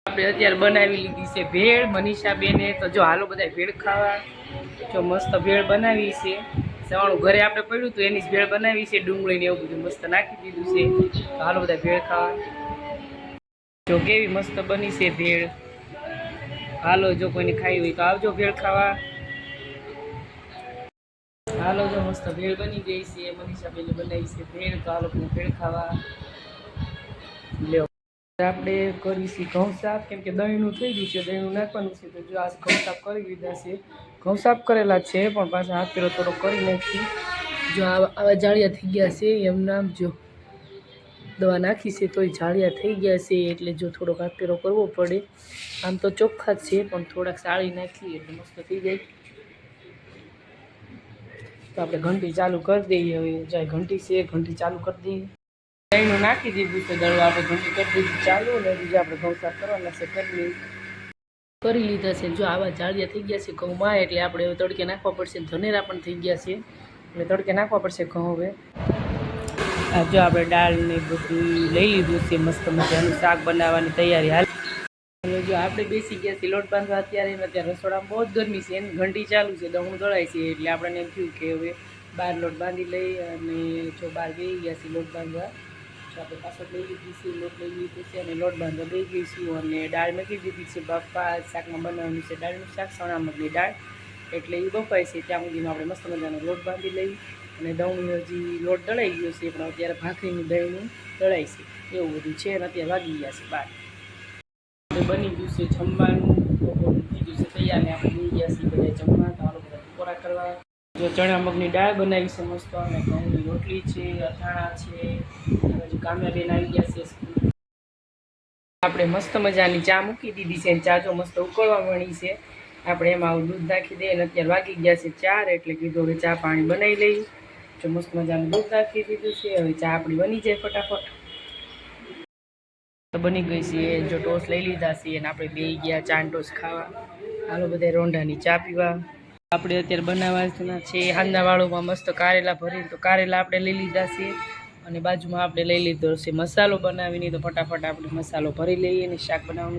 આપણે અત્યારે બનાવી લીધી છે ભેળ મનીષા બેને. તો જો હાલો બધા ભેળ ખાવા. જો મસ્ત ભેળ બનાવી છે. સવાણું ઘરે આપણે પડ્યું હતું એની જ ભેળ બનાવી છે. ડુંગળીને એવું બધું મસ્ત નાખી દીધું છે. તો હાલો બધા ભેળ ખાવા. જો કેવી મસ્ત બની છે ભેળ. હાલો જો કોઈને ખાઈ હોય તો આવજો ભેળ ખાવા. હાલો જો મસ્ત ભેળ બની ગઈ છે. મનીષા બેને બનાવી છે ભેળ. તો હાલો બધા ભેળ ખાવા. લ્યો આપણે કરીશું ઘઉં સાફ, કેમ કે દહીંનું થઈ ગયું છે. દહીંનું નાખવાનું છે. તો જો આ ઘઉં સાફ કરી લીધા છે. ઘઉં સાફ કરેલા છે પણ પાછા હાથ પેલો થોડો કરી નાખી. જો આવા જાળિયા થઈ ગયા છે એમ નામ. જો દવા નાખી છે તોય જાળિયા થઈ ગયા છે, એટલે જો થોડોક હાથ પેરો કરવો પડે. આમ તો ચોખ્ખા જ છે પણ થોડાક સાળી નાખીએ એટલે મસ્ત થઈ જાય. તો આપણે ઘંટી ચાલુ કરી દઈએ. હવે જાય ઘંટી છે, ઘંટી ચાલુ કરી દઈએ. દહીંનું નાખી દીધું છે દળવા. આપણે ઘંટી કરી દીધું ચાલુ. ને બીજા આપણે ઘઉં સાફ કરવાના છે કરી લીધા છે. જો આવા જાળિયા થઈ ગયા છે ઘઉંમાં, એટલે આપણે હવે તડકે નાખવા પડશે. ધનેરા પણ થઈ ગયા છે એટલે તડકે નાખવા પડશે ઘઉં. હવે આ જો આપણે દાળ ને બધું લઈ લીધું છે. મસ્ત મજાનું શાક બનાવવાની તૈયારી હાલ. અને જો આપણે બેસી ગયા છીએ લોટ બાંધવા. અત્યારે રસોડામાં બહુ જ ગરમી છે. એની ઘંટી ચાલુ છે, દહું દળાય છે. એટલે આપણને એમ થયું કે હવે બહાર લોટ બાંધી લઈ. અને જો બહાર બેસી ગયા છીએ લોટ બાંધવા. તો આપણે પાછળ લઈ લીધી છે, લોટ લઈ લીધું છે અને લોટ બાંધવા લઈ ગઈશું. અને દાળ મૂકી દીધી છે બાપા. શાકમાં બનાવવાનું છે દાળનું શાક, ચણા મગની દાળ. એટલે એ બફાય છે ત્યાં સુધીમાં આપણે મસ્ત મજાનો લોટ બાંધી લઈ. અને દહીંનું હજી લોટ દળાઈ ગયો છે પણ અત્યારે ભાખરીનું દહીંનું દળાય છે. એવું બધું છે અને અત્યારે વાગી ગયા છે 12. બની ગયું છે જમવાનું. થઈ ગયું છે તૈયાર ને આપણે લઈ ગયા છીએ બધા જમવા. તો હાલો બધા પકોડા કરવા. જો ચણા મગની દાળ બનાવી છે મસ્ત. અને ઘઉંની રોટલી છે, અથાણા છે. હજી કામ્યાબેન આવી ગયા છે. આપણે મસ્ત મજાની ચા મૂકી દીધી છે. ચા જો મસ્ત ઉકળવા મળી છે. આપણે એમાં દૂધ નાખી દઈએ. અને અત્યારે વાગી ગયા છે 4, એટલે કીધું હવે ચા પાણી બનાવી લઈ. જો મસ્ત મજાનું દૂધ નાખી દીધું છે. હવે ચા આપણી બની જાય ફટાફટ. તો બની ગઈ છે. જો ટોસ લઈ લીધા છે અને આપણે બે ગયા ચાન ટોસ ખાવા. હાલો બધા રોંઢાની ચા પીવા. આપણે અત્યારે બનાવવાના છે હાંદા વાળુંમાં મસ્ત કારેલા ભરી. તો કારેલા આપણે લઈ લીધા છે. અને બાજુમાં આપણે લઈ લીધો છે મસાલો બનાવીને. તો ફટાફટ આપણે મસાલો ભરી લઈએ અને શાક બનાવવાનું